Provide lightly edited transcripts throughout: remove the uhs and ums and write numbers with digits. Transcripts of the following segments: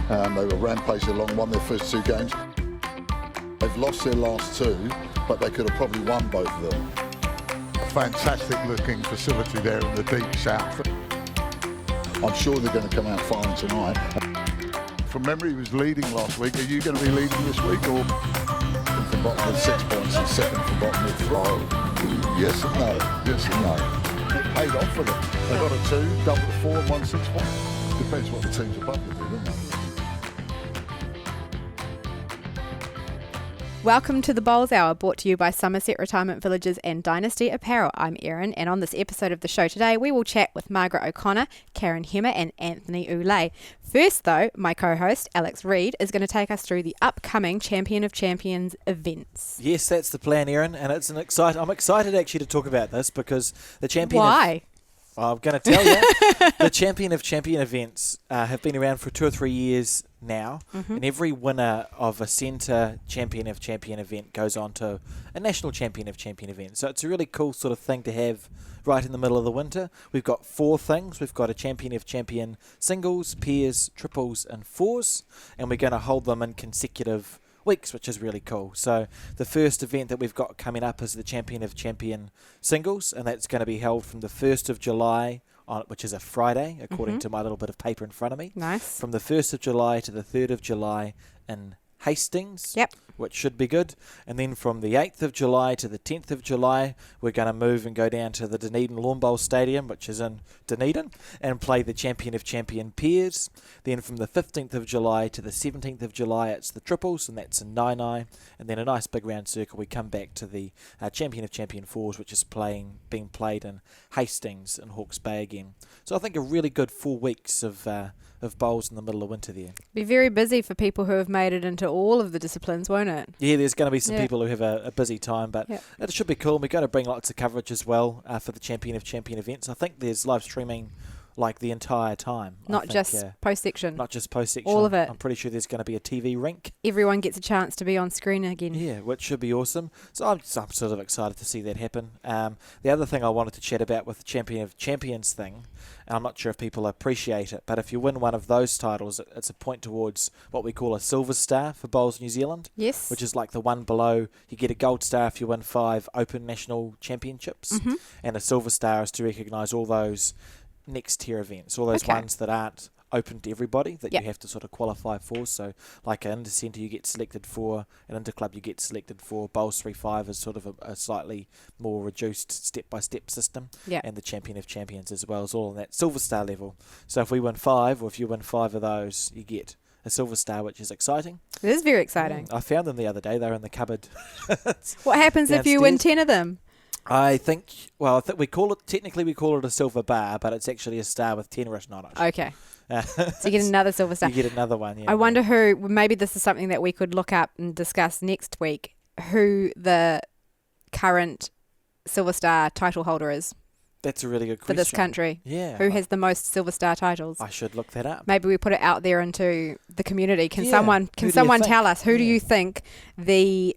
They were rampaging along, won their first 2 games. They've lost their last 2, but they could have probably won both of them. A fantastic looking facility there in the deep south. I'm sure they're going to come out firing tonight. From memory, he was leading last week. Are you going to be leading this week, or? From bottom with 6 points and second from bottom with 3. Yes and no. Yes and no. It paid off for them. They got a 2, doubled a 4 and won 6 points. Depends what the teams above them do, doesn't it? Welcome to the Bowls Hour, brought to you by Somerset Retirement Villages and Dynasty Apparel. I'm Erin, and on this episode of the show today, we will chat with Margaret O'Connor, Hema and Anthony Ouellet. First, though, my co-host, Alex Reid, is going to take us through the upcoming Champion of Champions events. Yes, that's the plan, Erin, and it's I'm excited actually to talk about this because the champion. Why? I'm going to tell you. The Champion of Champion events have been around for 2 or 3 years now, and every winner of a centre Champion of Champion event goes on to a National Champion of Champion event. So it's a really cool sort of thing to have right in the middle of the winter. We've got 4 things. We've got a Champion of Champion singles, pairs, triples and fours, and we're going to hold them in consecutive weeks, which is really cool. So the first event that we've got coming up is the Champion of Champion singles, and that's going to be held from the 1st of July, which is a Friday, according to my little bit of paper in front of me. Nice. From the 1st of July to the 3rd of July in Hastings, which should be good. And then from the 8th of July to the 10th of July, we're going to move and go down to the Dunedin Lawn Bowl Stadium, which is in Dunedin, and play the Champion of Champion pairs. Then from the 15th of July to the 17th of July, it's the triples, and that's in Nainai. And then a nice big round circle, we come back to the Champion of Champion fours, which is being played in Hastings and Hawke's Bay again. So I think a really good 4 weeks of bowls in the middle of winter there. Be very busy for people who have made it into all of the disciplines, won't it? Yeah, there's going to be some people who have a busy time, but it should be cool. And we're going to bring lots of coverage as well for the Champion of Champion events. I think there's live streaming like the entire time. Not just post-section. Not just post-section. All of it. I'm pretty sure there's going to be a TV rink. Everyone gets a chance to be on screen again. Yeah, which should be awesome. So I'm sort of excited to see that happen. The other thing I wanted to chat about with the Champion of Champions thing, and I'm not sure if people appreciate it, but if you win one of those titles, it's a point towards what we call a silver star for Bowls New Zealand. Yes. Which is like the one below. You get a gold star if you win 5 Open National Championships. And a silver star is to recognise all those next tier events, all those ones that aren't open to everybody that you have to sort of qualify for. So like an inter-centre you get selected for, an inter-club you get selected for, Bowls 3-5 is sort of a slightly more reduced step-by-step system, and the Champion of Champions as well is all on that silver star level. So if we win 5, or if you win 5 of those, you get a silver star, which is exciting. It is very exciting. I found them the other day. They were in the cupboard. What happens if you win 10 of them? I think we call it a silver bar, but it's actually a star with 10 written on it. Okay. So you get another silver star. You get another one, yeah. I wonder who, maybe this is something that we could look up and discuss next week, who the current silver star title holder is. That's a really good question. For this country. Yeah. Who has the most silver star titles? I should look that up. Maybe we put it out there into the community. Can someone tell us, who do you think the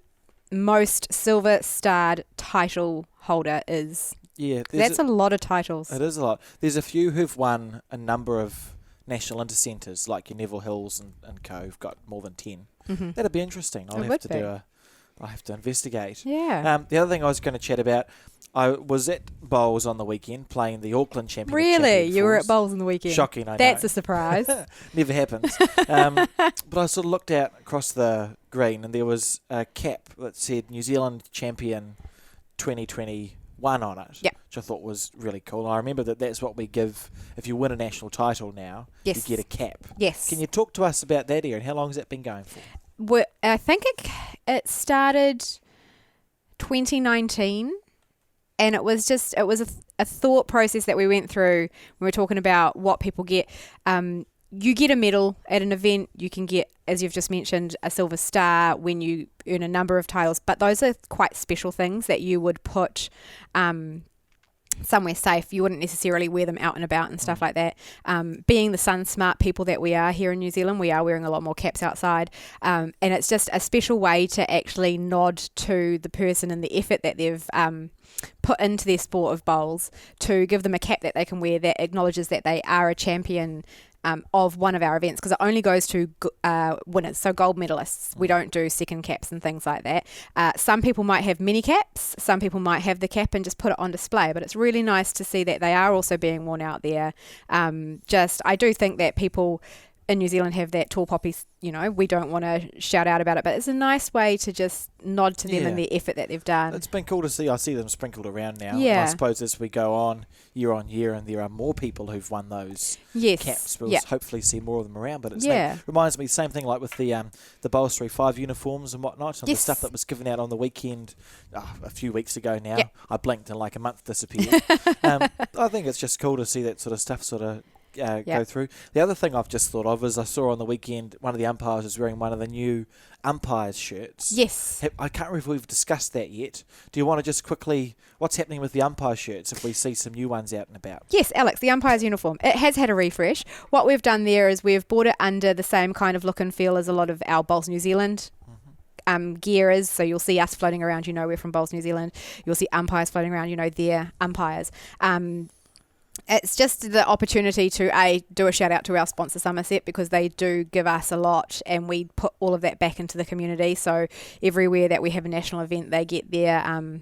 most silver starred title holder is? Yeah, that's a lot of titles. It is a lot. There's a few who've won a number of national inter-centres, like your Neville Hills and co. Who've got more than 10. That'd be interesting. I'll have to investigate. Yeah. The other thing I was going to chat about, I was at Bowls on the weekend playing the Auckland Champion. Really? You were at Bowls on the weekend? Shocking, I know. That's a surprise. Never happens. But I sort of looked out across the green and there was a cap that said New Zealand Champion 2021 on it, which I thought was really cool. And I remember that's what we give if you win a national title now. Yes. You get a cap. Yes. Can you talk to us about that, Erin? How long has that been going for? I think it started 2019, and it was a thought process that we went through when we were talking about what people get. You get a medal at an event. You can get, as you've just mentioned, a silver star when you earn a number of titles. But those are quite special things that you would put somewhere safe. You wouldn't necessarily wear them out and about and stuff like that. Being the sun smart people that we are here in New Zealand, we are wearing a lot more caps outside. And it's just a special way to actually nod to the person and the effort that they've put into their sport of bowls, to give them a cap that they can wear that acknowledges that they are a champion of one of our events, because it only goes to winners, so gold medalists. We don't do second caps and things like that. Some people might have mini caps, some people might have the cap and just put it on display, but it's really nice to see that they are also being worn out there. I do think that people in New Zealand have that tall poppy, we don't want to shout out about it, but it's a nice way to just nod to them and the effort that they've done. It's been cool to see. I see them sprinkled around now. Yeah. And I suppose as we go on year, and there are more people who've won those caps, we'll hopefully see more of them around. But it reminds me, same thing like with the Bowls 3-5 uniforms and whatnot, and the stuff that was given out on the weekend a few weeks ago now. Yep. I blinked and like a month disappeared. I think it's just cool to see that sort of stuff go through. The other thing I've just thought of is I saw on the weekend one of the umpires was wearing one of the new Umpires shirts. Yes. I can't remember if we've discussed that yet. Do you want to just quickly, what's happening with the umpire shirts if we see some new ones out and about? Yes, Alex, the Umpires uniform. It has had a refresh. What we've done there is we've bought it under the same kind of look and feel as a lot of our Bowls New Zealand gear is. So you'll see us floating around, we're from Bowls New Zealand. You'll see umpires floating around, they're umpires. It's just the opportunity to do a shout out to our sponsor Somerset, because they do give us a lot and we put all of that back into the community. So everywhere that we have a national event, they get their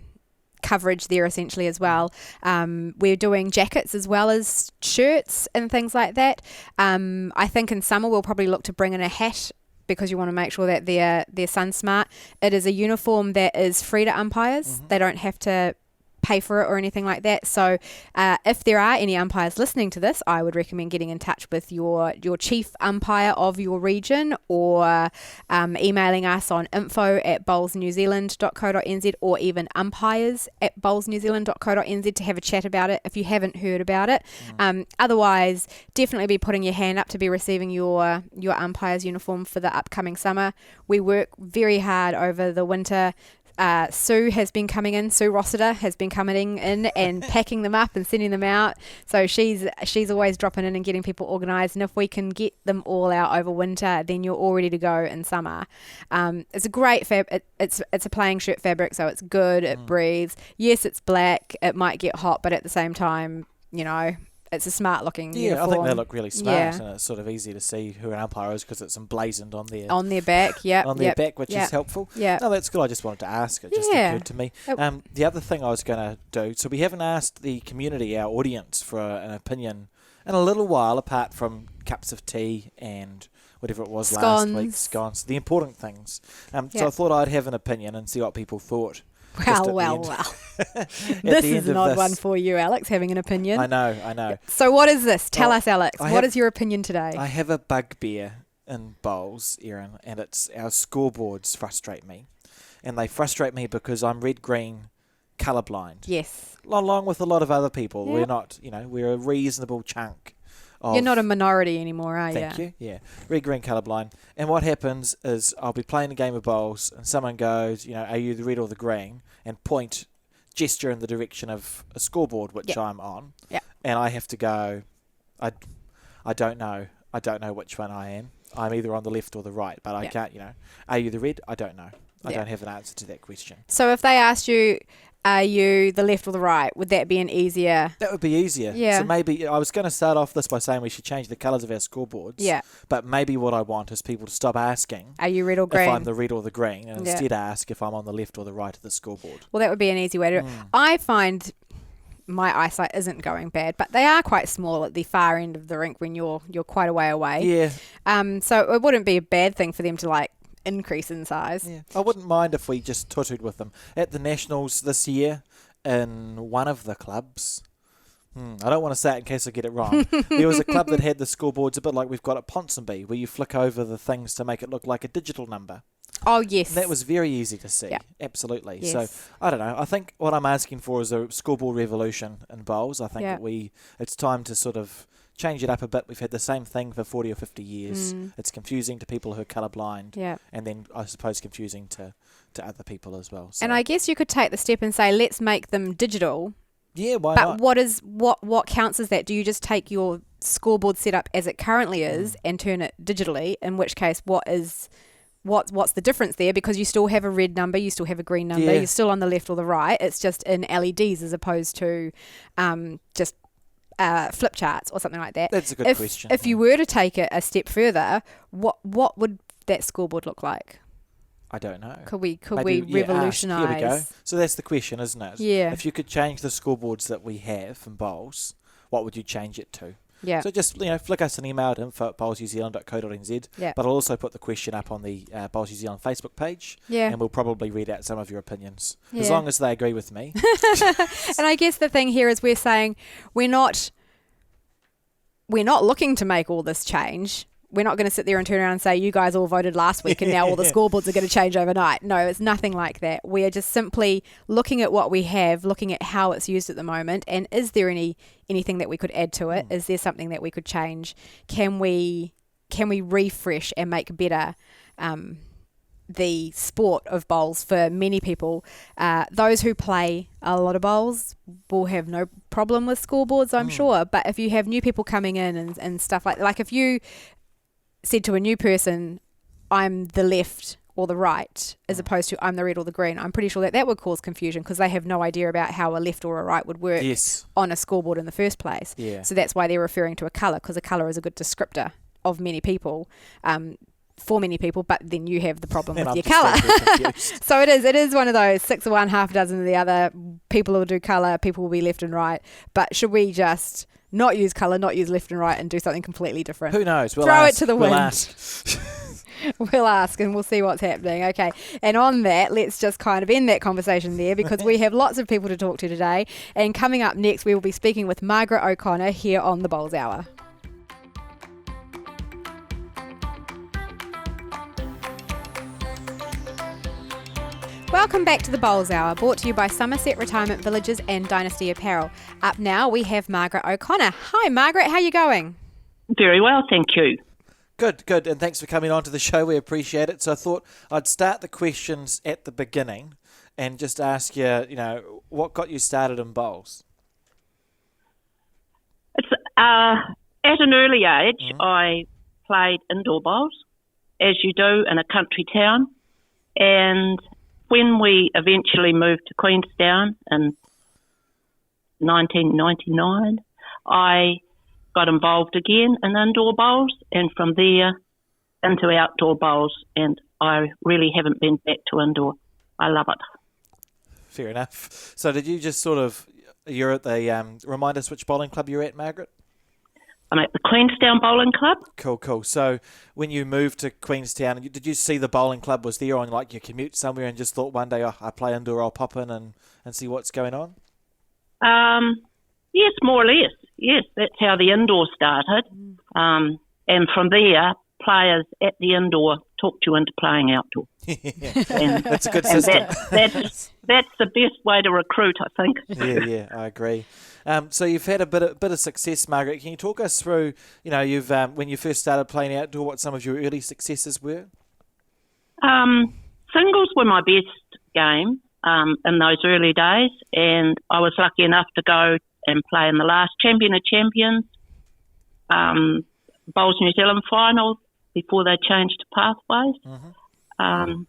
coverage there essentially as well. We're doing jackets as well as shirts and things like that. I think in summer we'll probably look to bring in a hat, because you want to make sure that they're sun smart. It is a uniform that is free to umpires. They don't have to pay for it or anything like that. So if there are any umpires listening to this, I would recommend getting in touch with your chief umpire of your region, or emailing us on info@bowlsnewzealand.co.nz, or even umpires@bowlsnewzealand.co.nz to have a chat about it if you haven't heard about it. Otherwise, definitely be putting your hand up to be receiving your umpires uniform for the upcoming summer. We work very hard over the winter. Sue Rossiter has been coming in and packing them up and sending them out. So she's always dropping in and getting people organised. And if we can get them all out over winter, then you're all ready to go in summer. It's a great it's a playing shirt fabric, so it's good. It breathes. Yes, it's black. It might get hot, but at the same time, it's a smart looking uniform. I think they look really smart, and it's sort of easy to see who an umpire is because it's emblazoned on their back. Back, which is helpful. Yeah. No, that's good. I just wanted to ask. It just occurred to me. The other thing I was going to do, so we haven't asked the community, our audience, for an opinion in a little while, apart from cups of tea and whatever it was last week, scones, the important things. So I thought I'd have an opinion and see what people thought. Well. This is an odd one for you, Alex, having an opinion. I know. So what is this? Tell us, Alex. What is your opinion today? I have a bugbear in bowls, Erin, and it's our scoreboards frustrate me. And they frustrate me because I'm red-green colourblind. Yes. Along with a lot of other people. Yep. We're not, we're a reasonable chunk. You're not a minority anymore, are you? Thank you. Yeah. Red-green colourblind. And what happens is I'll be playing a game of bowls and someone goes, are you the red or the green? And gesture in the direction of a scoreboard, which I'm on. Yeah. And I have to go, I don't know. I don't know which one I am. I'm either on the left or the right, but I can't, are you the red? I don't know. I don't have an answer to that question. So if they asked you, are you the left or the right? Would that be an easier... That would be easier. Yeah. So maybe I was going to start off this by saying we should change the colours of our scoreboards. Yeah. But maybe what I want is people to stop asking... Are you red or green? If I'm the red or the green, and instead ask if I'm on the left or the right of the scoreboard. Well, that would be an easy way to... I find my eyesight isn't going bad, but they are quite small at the far end of the rink when you're quite a way away. Yeah. So it wouldn't be a bad thing for them to increase in size. Yeah. I wouldn't mind if we just tutted with them. At the Nationals this year, in one of the clubs, I don't want to say it in case I get it wrong, there was a club that had the scoreboards a bit like we've got at Ponsonby, where you flick over the things to make it look like a digital number. Oh, yes. And that was very easy to see. Yep. Absolutely. Yes. So, I don't know. I think what I'm asking for is a scoreboard revolution in bowls. I think that it's time to sort of change it up a bit. We've had the same thing for 40 or 50 years. It's confusing to people who are colourblind, and then I suppose confusing to other people as well. So. And I guess you could take the step and say, let's make them digital. Yeah, why not? But what counts as that? Do you just take your scoreboard setup as it currently is and turn it digitally? In which case, what's the difference there? Because you still have a red number, you still have a green number, you're still on the left or the right. It's just in LEDs as opposed to just flip charts or something like that. That's a good question. If you were to take it a step further, what would that scoreboard look like? I don't know. Could we Maybe, revolutionise? Here we go. So that's the question, isn't it? Yeah. If you could change the scoreboards that we have in bowls, what would you change it to? Yeah. So just, flick us an email at info@bowlsnewzealand.co.nz. Yeah. But I'll also put the question up on the Bowls New Zealand Facebook page. Yeah. And we'll probably read out some of your opinions. As Yeah. long as they agree with me. And I guess the thing here is we're saying we're not looking to make all this change. We're not going to sit there and turn around and say, you guys all voted last week and now all the scoreboards are going to change overnight. No, it's nothing like that. We are just simply looking at what we have, looking at how it's used at the moment, and is there anything that we could add to it? Is there something that we could change? Can we refresh and make better the sport of bowls for many people? Those who play a lot of bowls will have no problem with scoreboards, I'm sure. But if you have new people coming in and stuff like if you said to a new person, I'm the left or the right, as opposed to I'm the red or the green, I'm pretty sure that would cause confusion because they have no idea about how a left or a right would work on a scoreboard in the first place. Yeah. So that's why they're referring to a colour, because a colour is a good descriptor of many people, for many people, but then you have the problem with your colour. So it is one of those 6 of one, half a dozen of the other. People will do colour, people will be left and right. But should we just not use colour, not use left and right, and do something completely different? Who knows? Throw it to the wind. We'll ask. We'll ask and we'll see what's happening. Okay. And on that, let's just kind of end that conversation there because we have lots of people to talk to today. And coming up next, we will be speaking with Margaret O'Connor here on the Bowls Hour. Welcome back to the Bowls Hour, brought to you by Somerset Retirement Villages and Dynasty Apparel. Up now, we have Margaret O'Connor. Hi, Margaret. How are you going? Very well, thank you. Good. And thanks for coming on to the show. We appreciate it. So I thought I'd start the questions at the beginning and just ask you, what got you started in bowls? It's at an early age, I played indoor bowls, as you do in a country town. And when we eventually moved to Queenstown in 1999, I got involved again in indoor bowls, and from there into outdoor bowls, and I really haven't been back to indoor. I love it. Fair enough. So did you just you're at the, remind us which bowling club you're at, Margaret? I'm at the Queenstown Bowling Club. Cool. So when you moved to Queenstown, did you see the bowling club was there on your commute somewhere and just thought one day, I play indoor, I'll pop in and see what's going on? Yes, more or less. Yes, that's how the indoor started. And from there, players at the indoor talked you into playing outdoor. And that's a good system. That's the best way to recruit, I think. Yeah, I agree. So you've had a bit of success, Margaret. Can you talk us through, you've when you first started playing outdoor, what some of your early successes were? Singles were my best game in those early days, and I was lucky enough to go and play in the last Champion of Champions, Bowls New Zealand final before they changed to Pathways. Mm-hmm.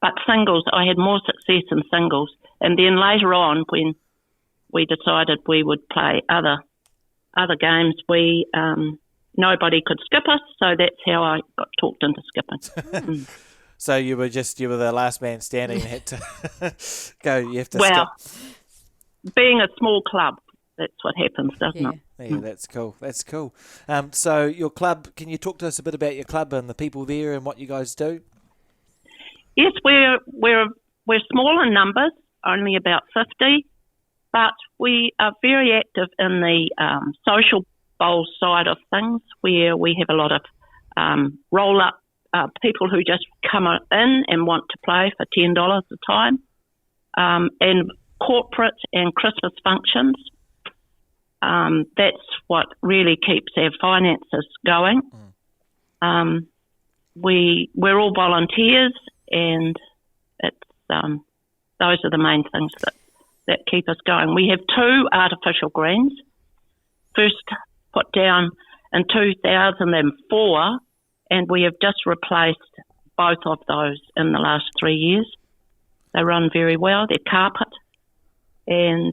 But singles, I had more success in singles. And then later on, when we decided we would play other games, nobody could skip us, so that's how I got talked into skipping. So you were the last man standing and had to go, you have to skip. Being a small club, that's what happens, doesn't it? Yeah, that's cool. So your club, can you talk to us a bit about your club and the people there and what you guys do? Yes, we're small in numbers, only about 50, but we are very active in the social bowl side of things, where we have a lot of roll-up people who just come in and want to play for $10 a time, and corporate and Christmas functions. That's what really keeps our finances going. We're all volunteers, and it's those are the main things that keep us going. We have 2 artificial greens, first put down in 2004, and we have just replaced both of those in the last 3 years. They run very well. They're carpet, and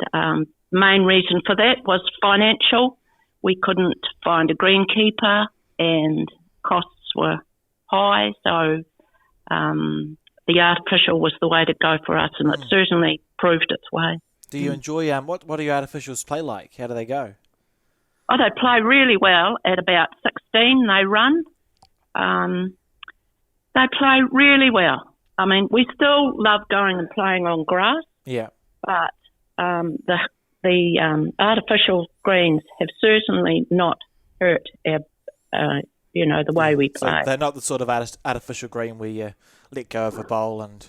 main reason for that was financial. We couldn't find a greenkeeper and costs were high, so the artificial was the way to go for us, and it certainly proved its way. Do you enjoy what do your artificials play like? How do they go? Oh, they play really well at about 16. They run. They play really well. I mean, we still love going and playing on grass. Yeah. But the artificial greens have certainly not hurt our, the way we play. So they're not the sort of artificial green where you let go of a bowl and.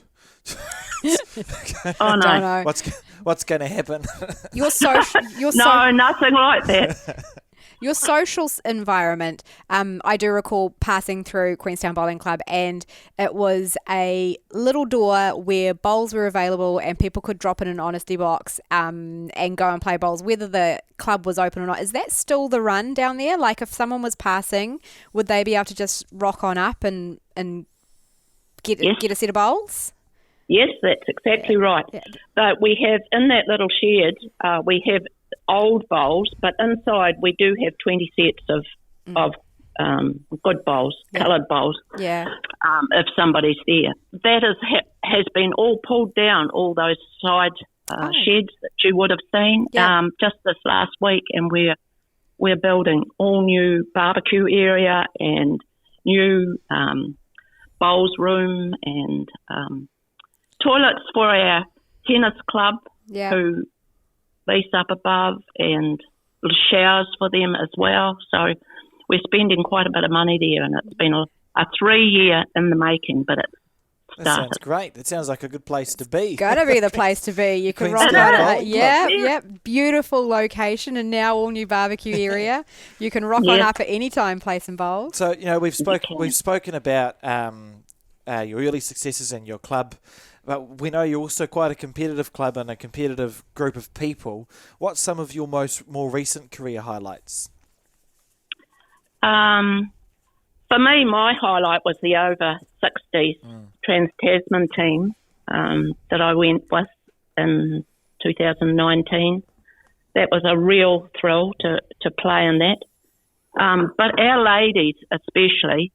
Oh no! Don't know. What's going to happen? Nothing like that. Your social environment, I do recall passing through Queenstown Bowling Club, and it was a little door where bowls were available and people could drop in an honesty box and go and play bowls, whether the club was open or not. Is that still the run down there? Like if someone was passing, would they be able to just rock on up and get a set of bowls? Yes, that's exactly right. Yeah. But we have, in that little shed, we have old bowls, but inside we do have 20 sets of good bowls, coloured bowls, if somebody's there. That has been all pulled down, all those side sheds that you would have seen just this last week, and we're building all new barbecue area and new bowls room and toilets for our tennis club who lease up above, and showers for them as well. So we're spending quite a bit of money there, and it's been a 3-year in the making, but it's started. That sounds great. That sounds like a good place to be. Gotta be the place to be. You can rock Queenstown on Bowling it. Club. Yep. Beautiful location, and now all new barbecue area. You can rock on up at any time, play some bowls. So we've spoken about your early successes and your club. But we know you're also quite a competitive club and a competitive group of people. What's some of your more recent career highlights? For me, my highlight was the over 60s Trans-Tasman team that I went with in 2019. That was a real thrill to play in that. But our ladies especially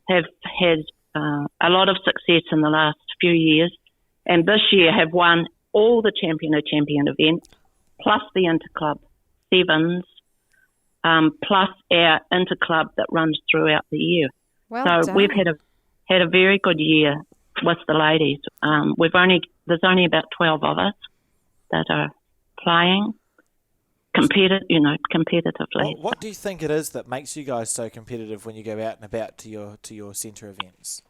have had a lot of success in the last few years, and this year have won all the Champion of Champion events, plus the Interclub Sevens, plus our Interclub that runs throughout the year. Well so done. we've had a very good year with the ladies. There's only about 12 of us that are playing competitively. What do you think it is that makes you guys so competitive when you go out and about to your centre events?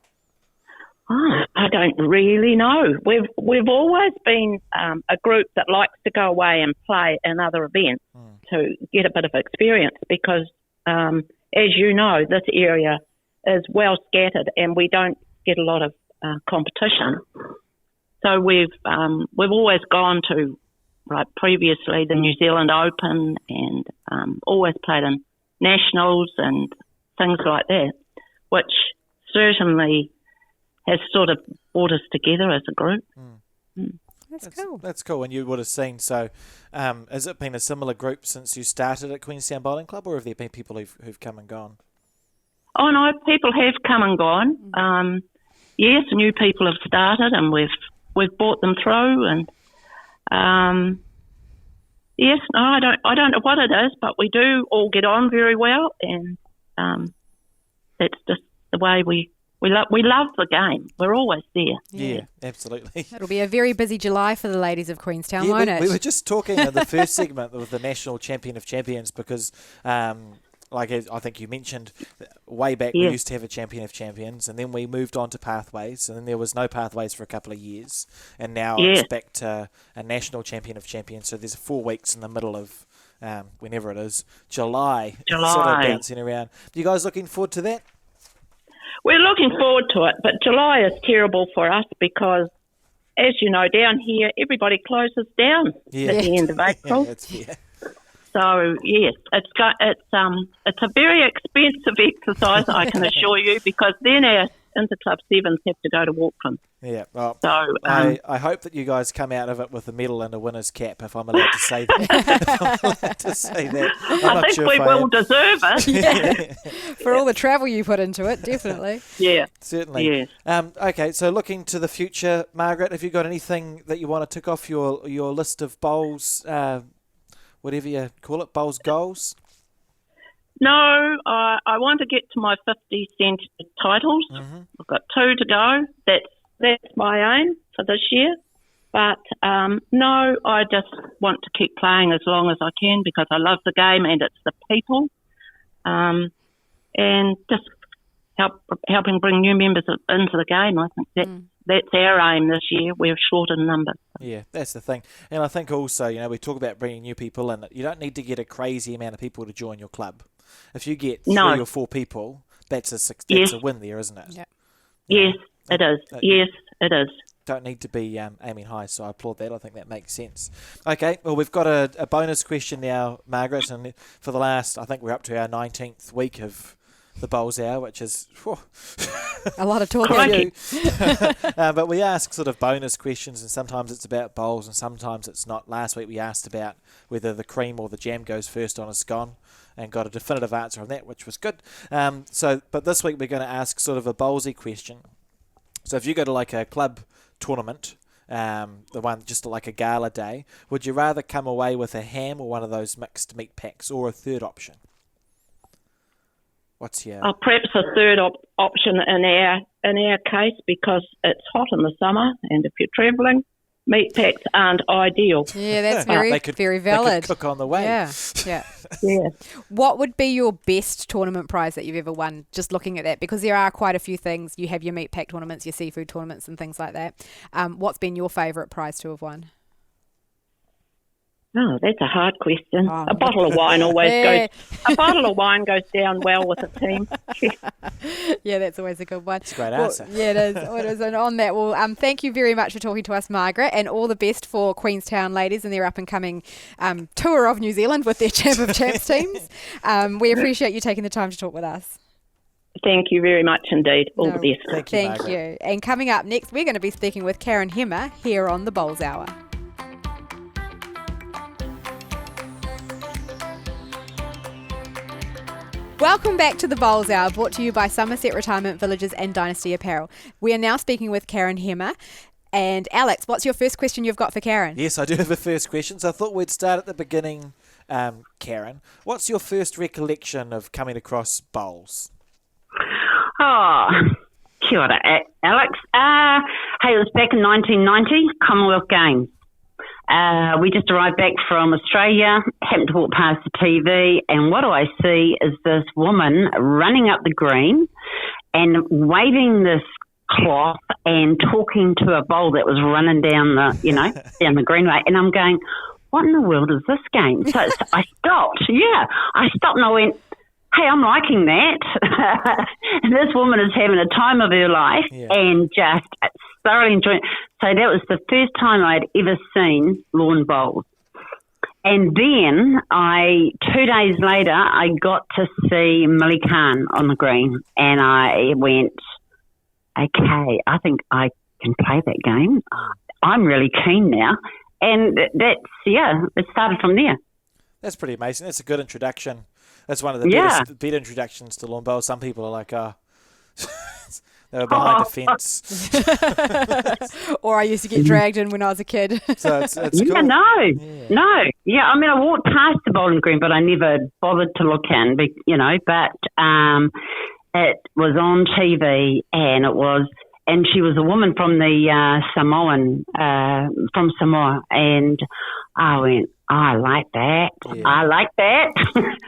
Oh, I don't really know. We've always been a group that likes to go away and play in other events to get a bit of experience because, as you know, this area is well scattered and we don't get a lot of competition. So we've always gone to, like previously, the New Zealand Open and always played in nationals and things like that, which certainly has sort of brought us together as a group. That's cool. That's cool. And you would have seen, so has it been a similar group since you started at Queenstown Bowling Club, or have there been people who've come and gone? Oh, no, people have come and gone. Yes, new people have started and we've brought them through. And yes, no, I don't know what it is, but we do all get on very well, and that's just the way we love the game. We're always there. Yeah, absolutely. It'll be a very busy July for the ladies of Queenstown, won't it? We were just talking in the first segment with the National Champion of Champions because, like I think you mentioned, way back we used to have a Champion of Champions, and then we moved on to Pathways, and then there was no Pathways for a couple of years, and now it's back to a National Champion of Champions. So there's 4 weeks in the middle of whenever it is, July. Sort of bouncing around. Are you guys looking forward to that? We're looking forward to it, but July is terrible for us because, as you know, down here everybody closes down at the end of April. That's fair. So yes, it's a very expensive exercise, I can assure you, because then our Interclub sevens have to go to Auckland. Yeah, well, So I hope that you guys come out of it with a medal and a winner's cap, if I'm allowed to say that. If I'm allowed to say that. I think we will deserve it. For all the travel you put into it, definitely. Yeah. Certainly. Yes. Okay, so looking to the future, Margaret, have you got anything that you want to tick off your list of bowls, whatever you call it, bowls goals? No, I want to get to my 50 cent titles. Mm-hmm. I've got 2 to go. That's my aim for this year. But no, I just want to keep playing as long as I can because I love the game and it's the people. And just helping bring new members into the game. I think that's our aim this year. We're short in numbers. Yeah, that's the thing. And I think also, we talk about bringing new people in. You don't need to get a crazy amount of people to join your club. If you get 3 or 4 people, that's a win there, isn't it? Yeah. Yes, it is. Yes, it is. Don't need to be aiming high, so I applaud that. I think that makes sense. Okay, well, we've got a bonus question now, Margaret, and for the last, I think we're up to our 19th week of the Bowls Hour, which is a lot of talking. But we ask sort of bonus questions, and sometimes it's about bowls, and sometimes it's not. Last week we asked about whether the cream or the jam goes first on a scone, and got a definitive answer on that, which was good. But this week we're going to ask sort of a bowlsy question. So if you go to like a club tournament, the one just like a gala day, would you rather come away with a ham or one of those mixed meat packs, or a third option? What's your... Perhaps a third option in our case because it's hot in the summer, and if you're travelling, meat packs aren't ideal. Yeah, that's very valid. They could cook on the way. Yeah. Yeah. What would be your best tournament prize that you've ever won? Just looking at that, because there are quite a few things. You have your meat pack tournaments, your seafood tournaments, and things like that. What's been your favourite prize to have won? Oh, that's a hard question. A bottle of wine always goes. A bottle of wine goes down well with a team. Yeah, that's always a good one. It's a great answer. Yeah, it is. It is. And on that, thank you very much for talking to us, Margaret, and all the best for Queenstown ladies and their up and coming tour of New Zealand with their Champ of Champs teams. We appreciate you taking the time to talk with us. Thank you very much indeed. All the best. Thank you. And coming up next, we're going to be speaking with Karen Hema here on the Bowls Hour. Welcome back to the Bowls Hour, brought to you by Somerset Retirement Villages and Dynasty Apparel. We are now speaking with Karen Hema. And Alex, what's your first question you've got for Karen? Yes, I do have a first question. So I thought we'd start at the beginning, Karen. What's your first recollection of coming across bowls? Oh, kia ora, Alex. Hey, it was back in 1990, Commonwealth Games. We just arrived back from Australia, happened to walk past the TV, and what do I see is this woman running up the green and waving this cloth and talking to a bowl that was running down down the greenway. And I'm going, what in the world is this game? So I stopped. Yeah, I stopped and I went, hey, I'm liking that. This woman is having a time of her life and just thoroughly enjoying it. So that was the first time I'd ever seen lawn bowls. And then 2 days later, I got to see Millie Khan on the green. And I went, okay, I think I can play that game. I'm really keen now. And it started from there. That's pretty amazing. That's a good introduction. That's one of the better introductions to lawn bowls. Some people are like, they were behind a fence. Or I used to get dragged in when I was a kid. So it's cool. No. Yeah, I mean, I walked past the bowling green, but I never bothered to look in, but it was on TV and she was a woman from the from Samoa, and I went, I like that. Yeah. I like that.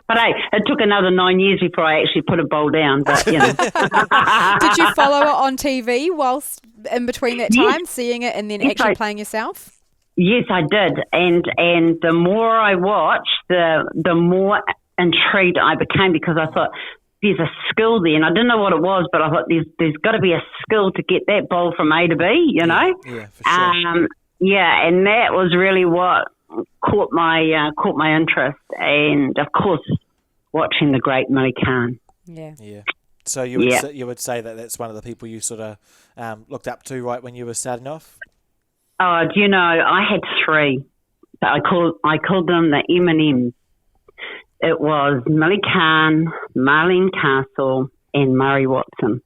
But hey, it took another 9 years before I actually put a bowl down. But Did you follow it on TV whilst in between that time, seeing it and then actually playing yourself? Yes, I did. And the more I watched, the more intrigued I became, because I thought, there's a skill there, and I didn't know what it was, but I thought there's got to be a skill to get that bowl from A to B, you know? Yeah, for sure. And that was really what caught my interest, and of course, watching the great Millie Khan. Yeah. So you would say that that's one of the people you sort of looked up to right when you were starting off? Oh, do you know, I had three. I called them the M&Ms. It was Millie Kahn, Marlene Castle, and Murray Watson.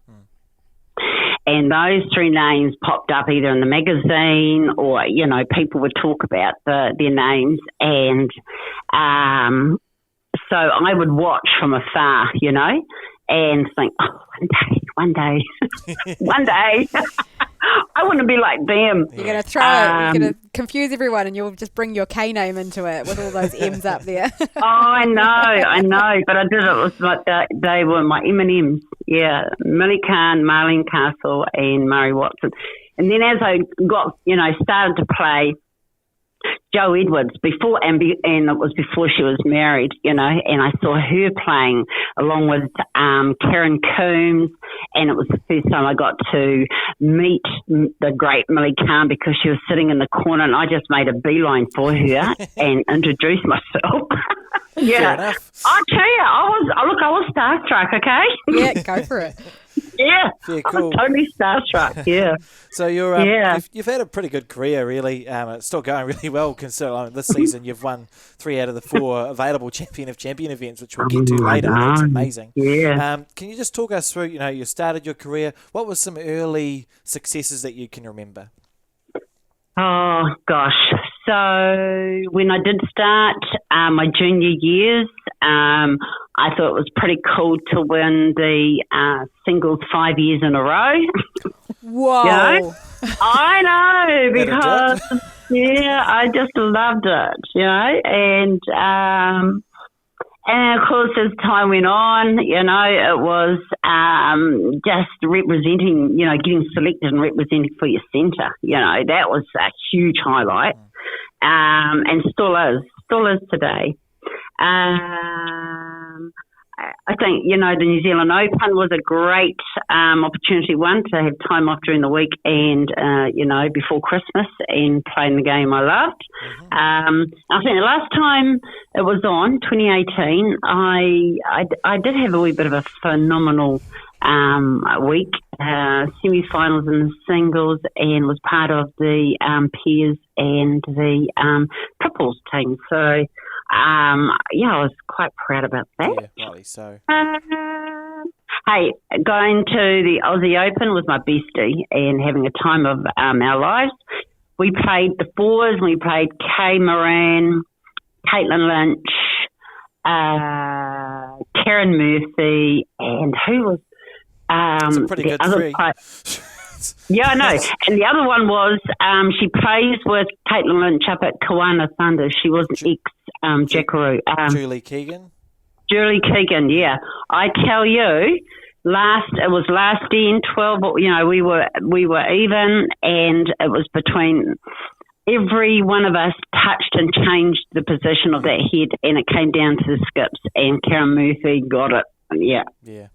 And those three names popped up either in the magazine or, you know, people would talk about their names. And so I would watch from afar, you know, and think, oh, one day, one day, I want to be like them. You're going to throw it. You're going to confuse everyone and you'll just bring your K name into it with all those M's up there. Oh, I know. But I did it. It was like they were my M&Ms. Yeah, Millie Kahn, Marlene Castle, and Murray Watson. And then as I got, you know, started to play, Jo Edwards and it was before she was married, you know, and I saw her playing along with Karen Coombs, and it was the first time I got to meet the great Millie Kahn because she was sitting in the corner, and I just made a beeline for her and introduced myself. Yeah, I'll tell you, I was starstruck. Okay, yeah, go for it. Yeah, cool. I was totally starstruck. Yeah. So you've had a pretty good career, really. It's still going really well. Considering this season you've won 3 out of the 4 available Champion of Champion events, which we'll get to later. That's amazing. Yeah. Can you just talk us through? You know, you started your career. What were some early successes that you can remember? Oh gosh. So when I did start my junior years, I thought it was pretty cool to win the singles 5 years in a row. Whoa. You know? I know, because, I just loved it, you know, and of course, as time went on, you know, it was just representing, you know, getting selected and representing for your centre. You know, that was a huge highlight, and still is today. I think, you know, the New Zealand Open was a great opportunity, to have time off during the week and, you know, before Christmas and playing the game I loved. I think the last time it was on, 2018, I did have a wee bit of a phenomenal week, semi-finals in the singles, and was part of the pairs and the triples team. So, I was quite proud about that. Yeah, rightly so. Hey, going to the Aussie Open was my bestie and having a time of our lives. We played the fours, and we played Kay Moran, Caitlin Lynch, Karen Murphy, and who was It's a pretty good three. Yeah, I know. And the other one was she plays with Caitlin Lynch up at Kawana Thunder. She was an ex-Jackaroo. Julie Keegan? Julie Keegan, yeah. I tell you, it was last in 12, you know, we were even, and it was between every one of us touched and changed the position of that head, and it came down to the skips, and Karen Murphy got it. Yeah. Yeah.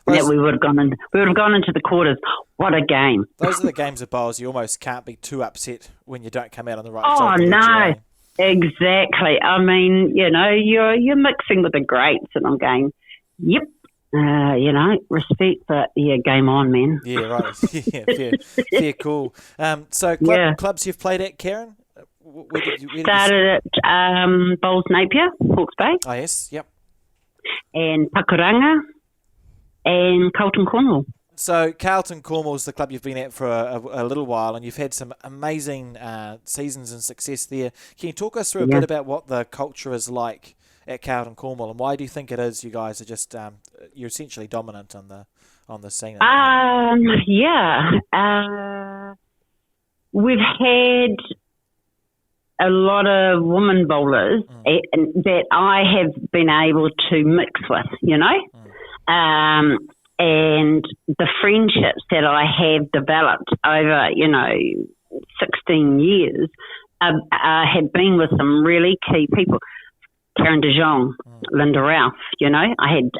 That we would have gone into the quarters. What a game! Those are the games of bowls you almost can't be too upset when you don't come out on the right side. Oh no, exactly. I mean, you know, you're mixing with the greats, and I'm going, yep. You know, respect, but yeah, game on, man. Yeah, right. Yeah, fair call. So clubs you've played at, Karen? Where Started at Bowls Napier, Hawke's Bay. Oh yes, yep. And Pakuranga. And Carlton Cornwall. So Carlton Cornwall is the club you've been at for a little while, and you've had some amazing seasons and success there. Can you talk us through a bit about what the culture is like at Carlton Cornwall, and why do you think it is you guys are just you're essentially dominant on the scene? We've had a lot of women bowlers that I have been able to mix with, you know. And the friendships that I have developed over, you know, 16 years have been with some really key people. Karen De Jong, Linda Ralph, you know. I had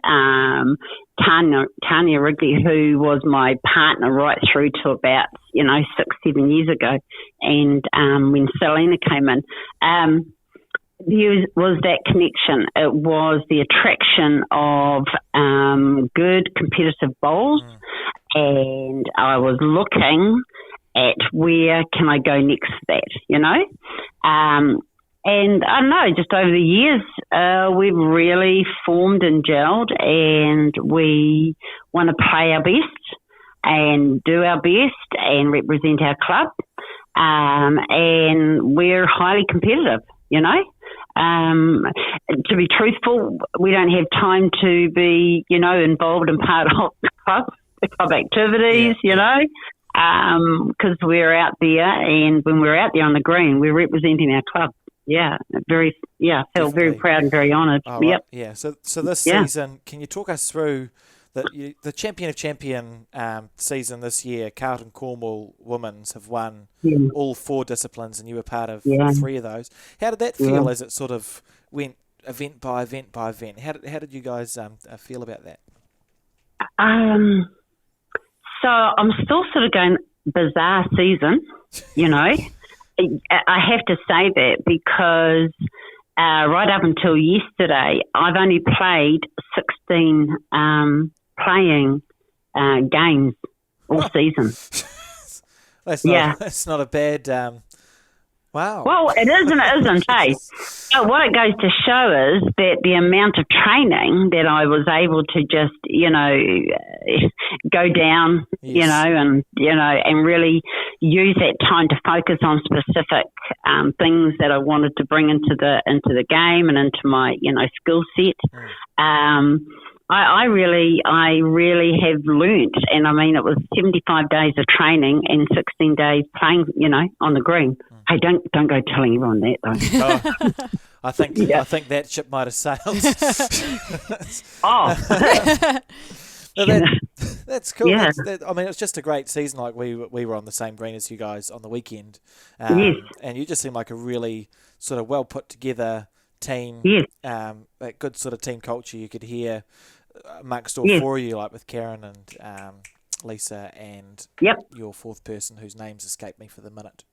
Tanya Wrigley, who was my partner right through to about, you know, 6-7 years ago. And when Selena came in, there was that connection. It was the attraction of good competitive bowls, and I was looking at where can I go next for that, you know. And I don't know, just over the years, we've really formed and gelled, and we want to play our best and do our best and represent our club. And we're highly competitive, you know. To be truthful, we don't have time to be, you know, involved in part of the club activities, you know, because we're out there, and when we're out there on the green, we're representing our club. Yeah, feel very proud and very honoured. Oh, right. Yeah, so this season, can you talk us through the Champion of Champion season this year? Carlton Cornwall Women's have won all 4 disciplines, and you were part of 3 of those. How did that feel as it sort of went event by event by event? How did you guys feel about that? So I'm still sort of going bizarre season, you know. I have to say that because right up until yesterday, I've only played 16 playing games all season. That's not a bad. Wow. Well, it is and it isn't, hey. So what it goes to show is that the amount of training that I was able to just, you know, go down, you know, and really use that time to focus on specific things that I wanted to bring into the game and into my, you know, skill set. I really have learnt, and I mean, it was 75 days of training and 16 days playing, you know, on the green. Hey, don't go telling everyone that though. I think that ship might have sailed. That's cool. Yeah. I mean, it's just a great season. Like we were on the same green as you guys on the weekend, and you just seem like a really sort of well put together team. That good sort of team culture you could hear amongst all 4 of you, like with Karen and Lisa and your 4th person whose names escape me for the minute.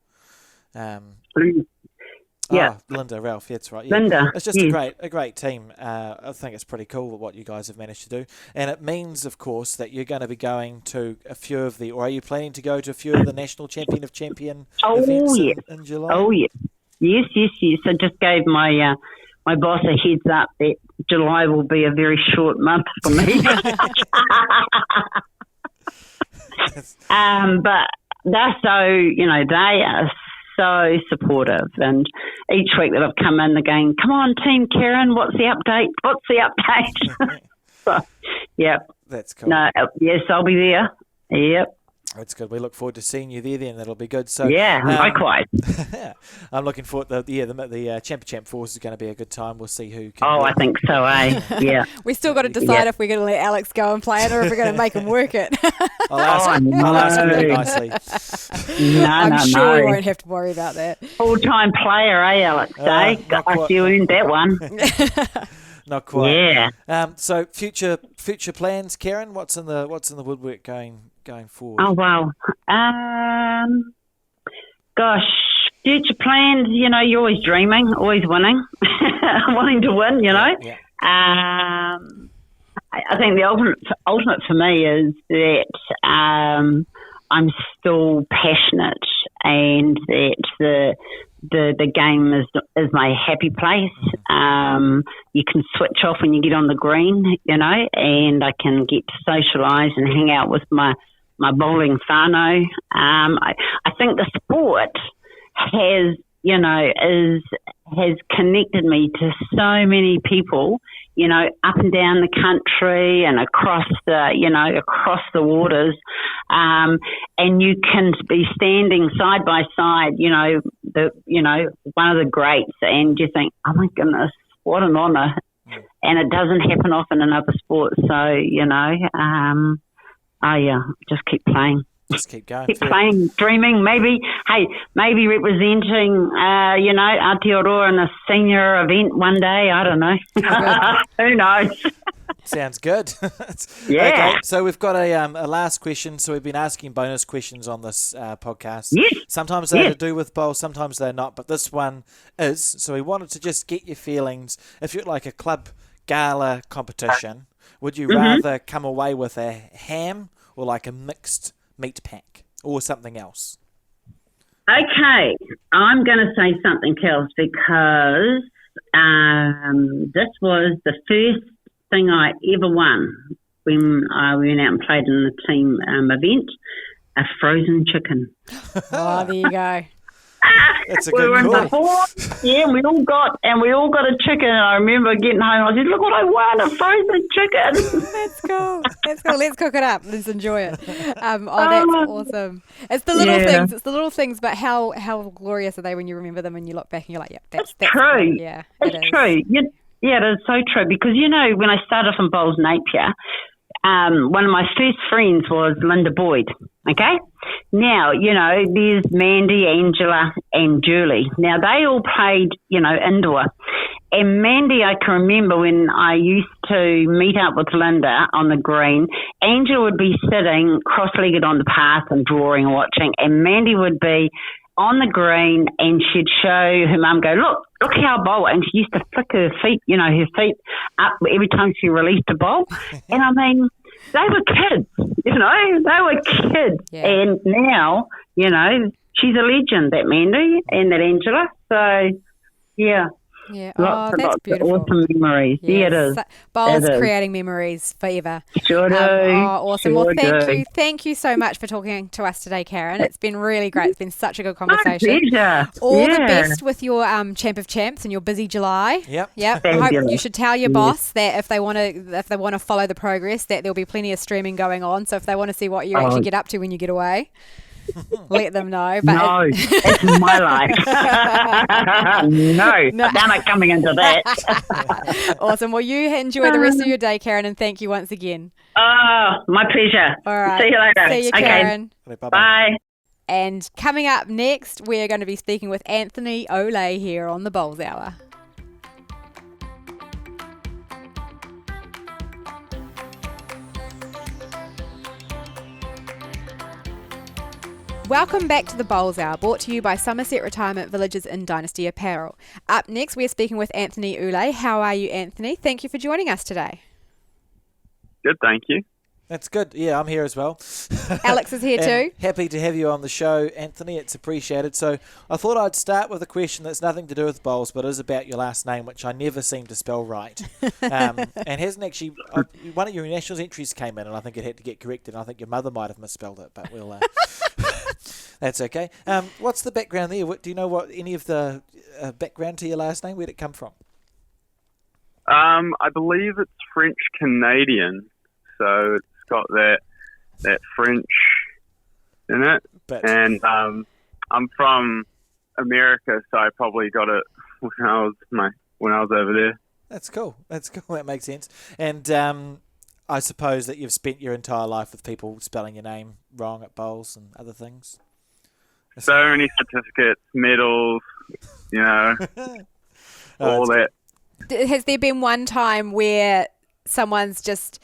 Linda, Ralph, that's right. Yeah. Linda. It's just a great team. I think it's pretty cool what you guys have managed to do. And it means, of course, that you're going to be going to a few of or are you planning to go to a few of the National Champion of Champion events in July? Oh, yes. Yes. I just gave my my boss a heads up that July will be a very short month for me. But they're so, you know, they are so supportive, and each week that I've come in, they're going, "Come on, Team Karen, what's the update? So, that's cool. No, yes, I'll be there. Yep. That's good. We look forward to seeing you there then. That'll be good. So likewise. I'm looking forward to the Champ Force is going to be a good time. We'll see who can. I think so, eh? Yeah. We still got to decide if we're going to let Alex go and play it or if we're going to make him work it. I'll ask him very nicely. I'm sure we won't have to worry about that. Full-time player, Alex? I still earned that one. Not quite. Yeah. So future plans, Karen. What's in the woodwork going forward? Oh wow. Gosh, future plans. You know, you're always dreaming, always winning, wanting to win. You know. Yeah. I think the ultimate for me is that I'm still passionate, and that the game is my happy place. You can switch off when you get on the green, you know, and I can get to socialise and hang out with my bowling whānau. I think the sport has connected me to so many people, you know, up and down the country and across the waters. And you can be standing side by side, one of the greats, and you think, oh my goodness, what an honour. And it doesn't happen often in other sports. So, just keep playing. Just keep going. Keep playing, dreaming, maybe representing, Aotearoa in a senior event one day. I don't know. Who knows? Sounds good. Yeah. Okay, so we've got a last question. So we've been asking bonus questions on this podcast. Yes. Sometimes they're Yes. to do with bowls, sometimes they're not, but this one is. So we wanted to just get your feelings. If you're like a club gala competition, would you rather come away with a ham or like a mixed meat pack or something else? Okay, I'm going to say something else because this was the first thing I ever won when I went out and played in the team event, a frozen chicken. Oh, there you go. That's a We were good in the call. fort, and we all got a chicken. And I remember getting home. I said, "Look what I won! A frozen chicken." That's cool. That's cool. Let's cook it up. Let's enjoy it. That's awesome. It's the little things. It's the little things, but how glorious are they when you remember them and you look back and you're like, "Yep, that's true. Great. Yeah, It's it is. true. Yeah, it is so true. Because, you know, when I started off in Bowls Napier, one of my first friends was Linda Boyd, okay? Now, you know, there's Mandy, Angela and Julie. Now, they all played, you know, indoor. And Mandy, I can remember when I used to meet up with Linda on the green, Angela would be sitting cross-legged on the path and drawing and watching, and Mandy would be on the green and she'd show her mum, go, look how I bowl. And she used to flick her feet up every time she released a bowl. And I mean, they were kids, you know, Yeah. And now, you know, she's a legend, that Mandy and that Angela. So, yeah. Yeah. Lots That's of beautiful. awesome memories. Yeah, it is. Bowls It is. creating memories forever. Sure do. Awesome. Sure Well, do. thank you so much for talking to us today, Karen. It's been really great. It's been such a good My conversation. pleasure. All the Yeah. best with your Champ of Champs and your busy July. Yep. I hope Fabulous. you should tell your boss that if they want to follow the progress, that there'll be plenty of streaming going on. So if they want to see what you actually get up to when you get away, let them know. But No, it's my life. no, they're not coming into that. awesome. Well, you enjoy the rest of your day, Karen, and thank you once again. Oh, my pleasure. All right. See you later. See you, Okay. Karen. Bye-bye. Bye. And coming up next, we're going to be speaking with Anthony Ouellet here on the Bowls Hour. Welcome back to the Bowls Hour, brought to you by Somerset Retirement Villages in Dynasty Apparel. Up next, we're speaking with Anthony Ouellet. How are you, Anthony? Thank you for joining us today. Good, thank you. That's good. Yeah, I'm here as well. Alex is here And too. happy to have you on the show, Anthony. It's appreciated. So I thought I'd start with a question that's nothing to do with bowls, but is about your last name, which I never seem to spell right. And hasn't actually... one of your nationals entries came in, and I think it had to get corrected. And I think your mother might have misspelled it, but we'll... That's okay. What's the background there? Do you know what any of the background to your last name? Where'd it come from? I believe it's French Canadian, so it's got that French in it. But And I'm from America, so I probably got it when I was over there. that's cool. That's cool. That makes sense. And I suppose that you've spent your entire life with people spelling your name wrong at bowls and other things. So many certificates, medals, you know, all that. Has there been one time where someone's just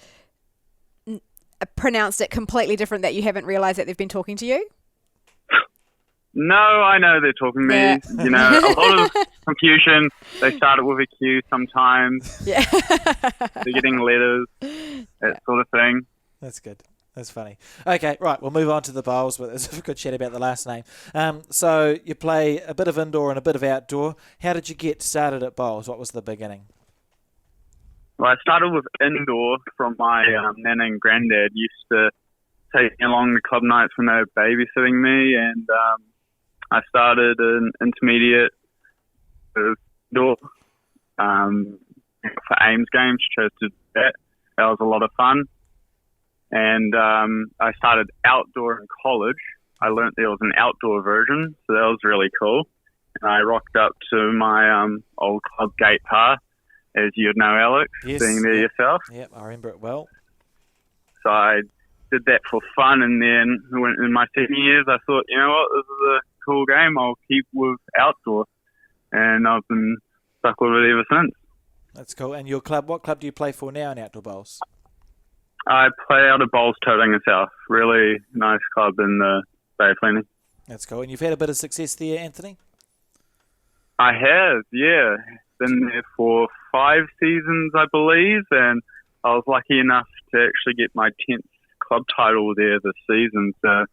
pronounced it completely different that you haven't realised that they've been talking to you? No, I know they're talking to me. Yeah. You know, a lot of confusion. They start it with a Q sometimes. Yeah. They're getting letters, that sort of thing. That's good. That's funny. Okay, right. We'll move on to the bowls, but there's a good chat about the last name. So you play a bit of indoor and a bit of outdoor. How did you get started at bowls? What was the beginning? Well, I started with indoor from my nan and granddad used to take me along the club nights when they were babysitting me, and I started an intermediate indoor for Ames games. Chose to do that. That was a lot of fun. And I started outdoor in college. I learnt there was an outdoor version, so that was really cool. And I rocked up to my old club gate par, as you'd know, Alex, Yes, being there yep. yourself. Yep, I remember it well. So I did that for fun, and then in my senior years, I thought, you know what, this is a cool game. I'll keep with outdoor, and I've been stuck with it ever since. That's cool. And your club, what club do you play for now in outdoor bowls? I play out of Bowls Tauranga South. Really nice club in the Bay of Plenty. That's cool. And you've had a bit of success there, Anthony? I have, yeah. Been there for 5 seasons, I believe, and I was lucky enough to actually get my 10th club title there this season, so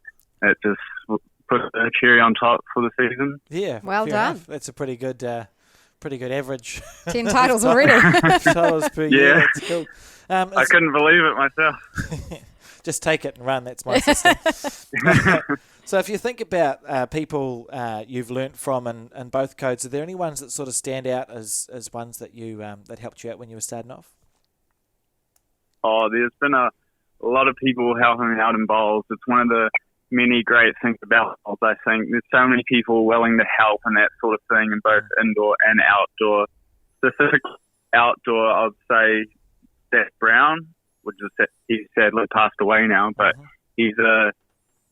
it just put a cherry on top for the season. Yeah. Well fair done. enough. That's a pretty good average. 10 titles already. Titles per year. That's cool. I couldn't believe it myself. Just take it and run. That's my system. So if you think about people you've learnt from in both codes, are there any ones that sort of stand out as ones that you that helped you out when you were starting off? Oh, there's been a lot of people helping me out in bowls. It's one of the many great things about bowls, I think. There's so many people willing to help and that sort of thing in both indoor and outdoor. Specifically outdoor, I'd say Seth Brown, which is he sadly passed away now, but he's a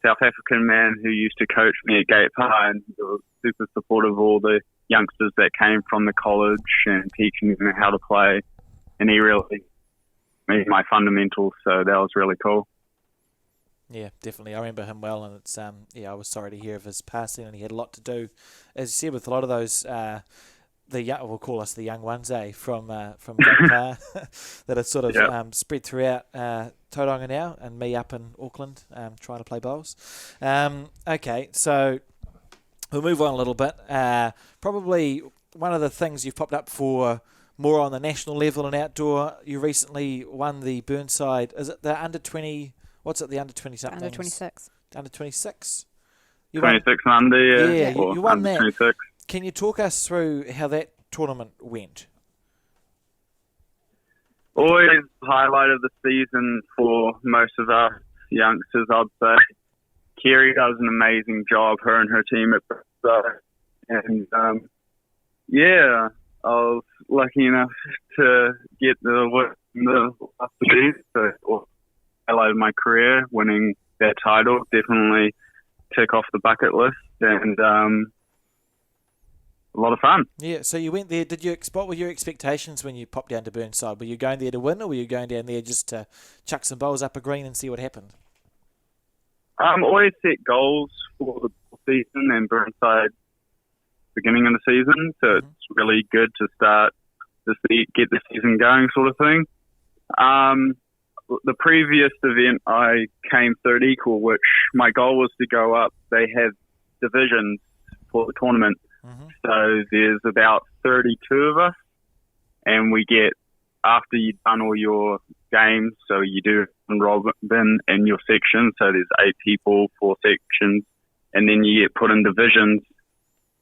South African man who used to coach me at Gate High, and he was super supportive of all the youngsters that came from the college and teaching them how to play. And he really made my fundamentals, so that was really cool. Yeah, definitely. I remember him well, and it's I was sorry to hear of his passing, and he had a lot to do, as you said, with a lot of those we'll call us the young ones, from Gate that are sort of spread throughout Tauranga now, and me up in Auckland trying to play bowls. Okay, so we'll move on a little bit. Probably one of the things you've popped up for more on the national level and outdoor, you recently won the Burnside, is it the under 20, what's it, the under 20 something? Under 26. Under 26? 26 and under, yeah. You won that. 26. Can you talk us through how that tournament went? Always highlight of the season for most of us youngsters, I'd say. Kerry does an amazing job, her and her team at Burnside. And, I was lucky enough to get the last two, so highlighted my career, winning that title. Definitely tick off the bucket list, and a lot of fun. Yeah, so you went there. What were your expectations when you popped down to Burnside? Were you going there to win, or were you going down there just to chuck some bowls up a green and see what happened? Always set goals for the season, and Burnside beginning of the season, so it's really good to start to get the season going, sort of thing. The previous event, I came third equal, which my goal was to go up. They have divisions for the tournament. So there's about 32 of us, and we get, after you've done all your games, so you do robin in your section, so there's 8 people, 4 sections, and then you get put in divisions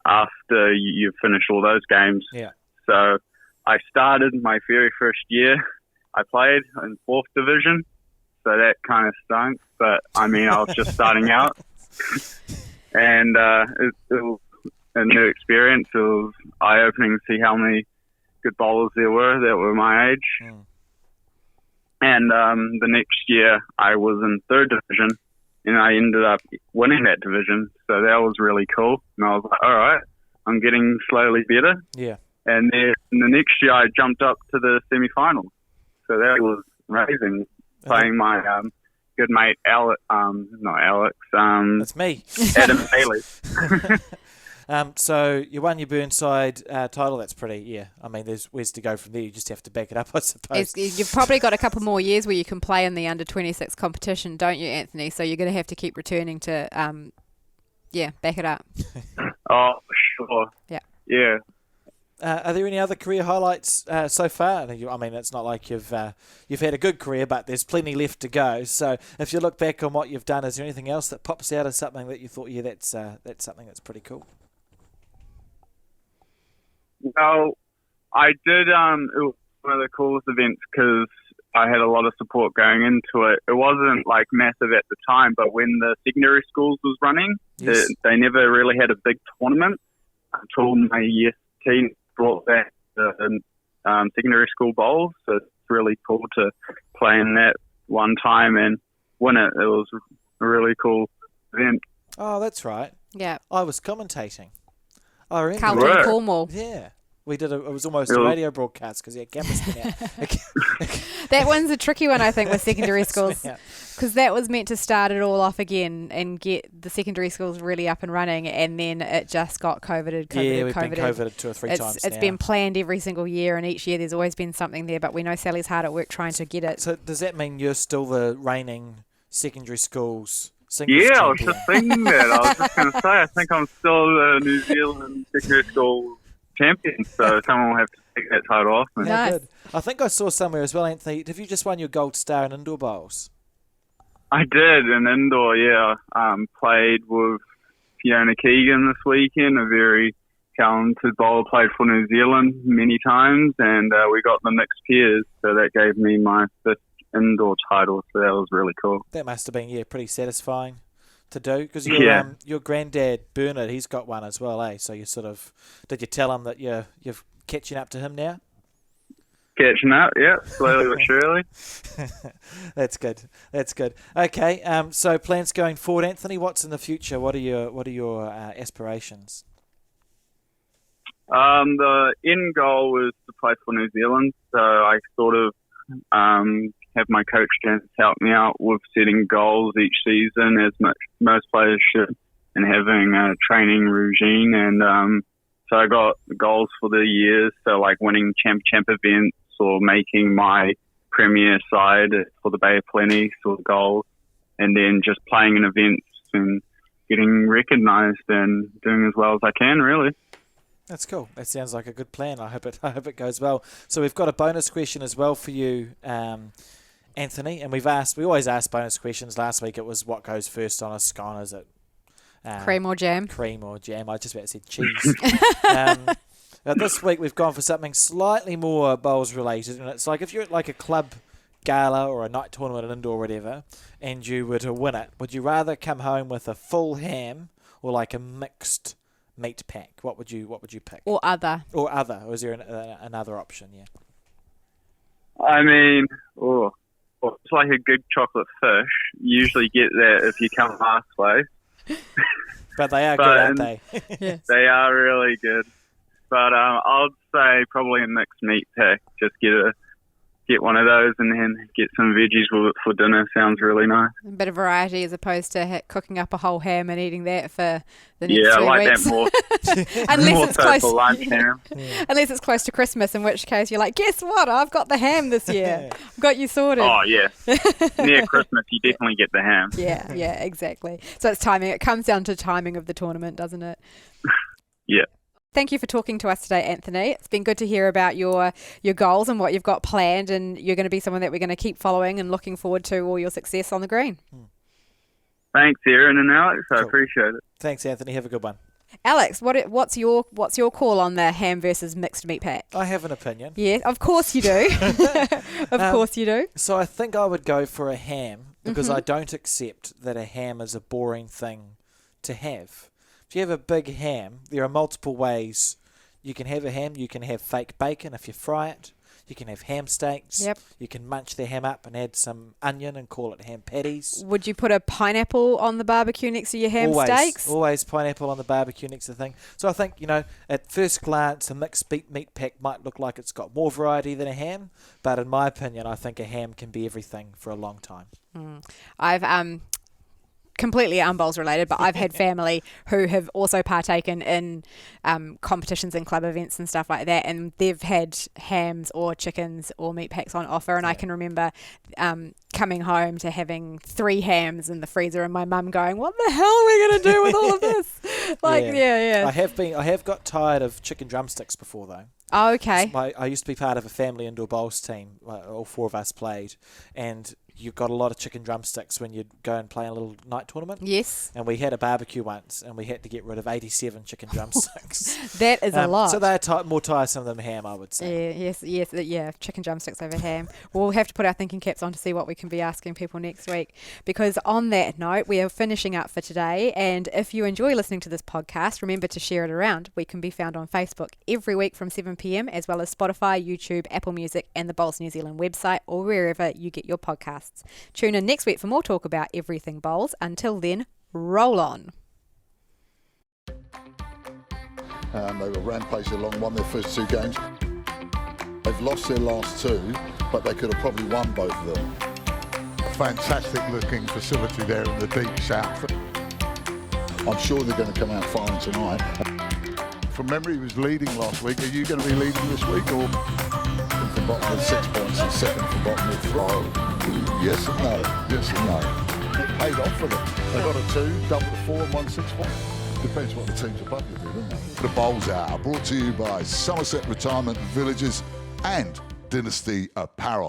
after you finish all those games. Yeah. So I started my very first year, I played in 4th division, so that kind of stunk, but I mean, I was just starting out, and it was a new experience. It was eye-opening to see how many good bowlers there were that were my age. And the next year I was in 3rd division, and I ended up winning that division, so that was really cool. And I was like, all right, I'm getting slowly better. Yeah. And then the next year I jumped up to the semi-final, so that was amazing, playing my good mate Alex, not Alex, that's me, Adam Bailey. So you won your Burnside title. That's pretty, yeah. I mean, there's where's to go from there. You just have to back it up, I suppose. You've probably got a couple more years where you can play in the under 26 competition, don't you, Anthony? So you're going to have to keep returning to, back it up. Oh, sure. Yeah. Are there any other career highlights so far? I mean, it's not like you've had a good career, but there's plenty left to go. So if you look back on what you've done, is there anything else that pops out as something that you thought, that's something that's pretty cool? Well, I did. It was one of the coolest events because I had a lot of support going into it. It wasn't like massive at the time, but when the secondary schools was running, yes, they never really had a big tournament until my year team brought back the secondary school bowls. So it's really cool to play in that one time and win it. It was a really cool event. Oh, that's right. Yeah. I was commentating. I remember. Carlton Right. Cornwall. Yeah. It was almost a radio broadcast because he had cameras spin out. That one's a tricky one, I think, with secondary schools, Spin out. because that was meant to start it all off again and get the secondary schools really up and running, and then it just got COVIDed. Yeah, we've been COVIDed 2 or 3 times It's now. been planned every single year, and each year there's always been something there, but we know Sally's hard at work trying to get it. So does that mean you're still the reigning secondary schools singles Yeah, I was champion? just thinking that. I was just going to say, I think I'm still the New Zealand secondary school champion, so someone will have to take that title off me. Nice. Good. I think I saw somewhere as well, Anthony. Have you just won your gold star in indoor bowls? I did in indoor, yeah. Played with Fiona Keegan this weekend, a very talented bowler, played for New Zealand many times, and we got the mixed pairs, so that gave me my 5th indoor title, so that was really cool. That must have been, pretty satisfying to do. Because your granddad, Bernard, he's got one as well, eh? So you sort of, did you tell him that you're catching up to him now? Catching up, yeah, slowly but surely. That's good. Okay, so plans going forward, Anthony. What's in the future? What are your aspirations? The end goal was to play for New Zealand, so I sort of have my coach Jens help me out with setting goals each season, as most players should, and having a training regime. And so I got goals for the years, so like winning champ events or making my premier side for the Bay of Plenty sort of goals, and then just playing in events and getting recognised and doing as well as I can, really. That's cool. That sounds like a good plan. I hope it goes well. So we've got a bonus question as well for you, Anthony. And we always ask bonus questions. Last week it was what goes first on a scone. Is it Cream or jam? Cream or jam. I just about said cheese. But this week we've gone for something slightly more bowls related, and it's like if you're at like a club gala or a night tournament at indoor or whatever, and you were to win it, would you rather come home with a full ham or like a mixed meat pack? What would you pick? Or other? Or is there another option? Yeah. I mean, it's like a good chocolate fish. You usually get that if you come last place. But they are good, aren't they? Yes. They are really good. But I'd say probably a mixed meat pack. Just get one of those and then get some veggies with it for dinner. Sounds really nice. A bit of variety as opposed to cooking up a whole ham and eating that for the next 3 Yeah, I like weeks. that more. Unless more it's so close. for lunch ham. Unless it's close to Christmas, in which case you're like, guess what? I've got the ham this year. I've got you sorted. Oh, yeah. Near Christmas, you definitely get the ham. Yeah, exactly. So it's timing. It comes down to timing of the tournament, doesn't it? Yeah. Thank you for talking to us today, Anthony. It's been good to hear about your goals and what you've got planned, and you're going to be someone that we're going to keep following and looking forward to all your success on the green. Thanks, Erin and Alex. I Cool. appreciate it. Thanks, Anthony. Have a good one. Alex, what's your call on the ham versus mixed meat pack? I have an opinion. Yeah, of course you do. Of course you do. So I think I would go for a ham because I don't accept that a ham is a boring thing to have. If you have a big ham, there are multiple ways you can have a ham. You can have fake bacon if you fry it. You can have ham steaks. Yep. You can munch the ham up and add some onion and call it ham patties. Would you put a pineapple on the barbecue next to your ham steaks? Always pineapple on the barbecue next to the thing. So I think, at first glance, a mixed meat pack might look like it's got more variety than a ham. But in my opinion, I think a ham can be everything for a long time. I've completely unbowls related, but I've had family who have also partaken in competitions and club events and stuff like that, and they've had hams or chickens or meat packs on offer, and I can remember coming home to having 3 hams in the freezer and my mum going, what the hell are we going to do with all of this? I have got tired of chicken drumsticks before though. Oh, okay. I used to be part of a family indoor bowls team. All 4 of us played, and you got a lot of chicken drumsticks when you'd go and play a little night tournament. Yes. And we had a barbecue once, and we had to get rid of 87 chicken drumsticks. That is a lot. So they're more tiresome than ham, I would say. Yeah, chicken drumsticks over ham. We'll have to put our thinking caps on to see what we can be asking people next week. Because on that note, we are finishing up for today. And if you enjoy listening to this podcast, remember to share it around. We can be found on Facebook every week from 7 p.m, as well as Spotify, YouTube, Apple Music, and the Bowls New Zealand website, or wherever you get your podcasts. Tune in next week for more talk about everything bowls. Until then, roll on. They were rampaging along, won their first 2 games. They've lost their last 2, but they could have probably won both of them. Fantastic looking facility there in the deep south. I'm sure they're going to come out firing tonight. From memory, he was leading last week. Are you going to be leading this week, or? From bottom with 6 points and second from bottom with 3. Yes and no. Yes and no. It paid off for them. They got a 2, double the 4 and won 6 points. Depends what the teams above you do, doesn't it? The Bowls Hour, brought to you by Somerset Retirement Villages and Dynasty Apparel.